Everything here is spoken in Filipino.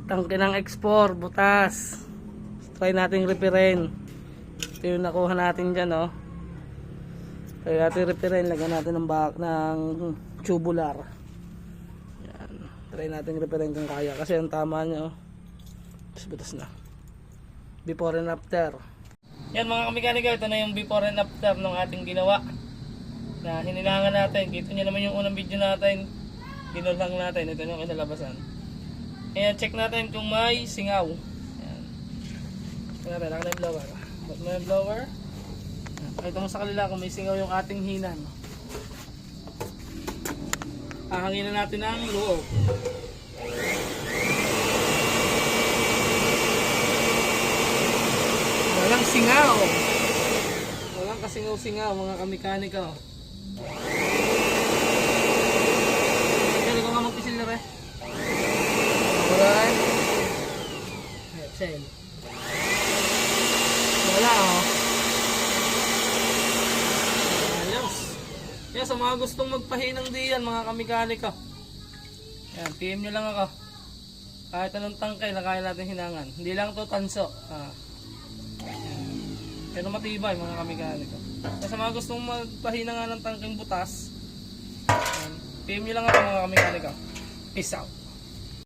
Tangke ng X4, butas. Try nating repair'in. Ito yung nakuha natin dyan, oh. Try natin repair'in. Lagyan natin ng tubular. Yan. Try natin repair'in kung kaya. Kasi ang tama niya, oh. Butas na. Before and after. Yan mga kamekanika, ito na yung before and after ng ating ginawa. Na hinilangan natin. Dito nyo naman yung unang video natin. Ginulang natin. Ito yung kinalabasan. Ayan, check natin kung may singaw. Ayan. Check natin, naka na yung blower. Ba't na yung blower? Pakita mo sa kanila kung may singaw yung ating hinan. Hahanginan natin ang loob. Walang singaw. Walang kasingaw-singaw mga kamekanika. Kaya ko nga magpisil na rin. Alright. Exhale. Wala, oh. Ayos. Yan, sa mga gustong magpahinang diyan mga kamekanika. Yan, PM nyo lang ako. Kahit anong tangkay na kaya natin hinangan. Hindi lang to tanso. Pero matibay mga kamekanika. Sa mga gustong magpahina nga ng tangking butas, PM nyo lang ako mga kamekanika. Peace out.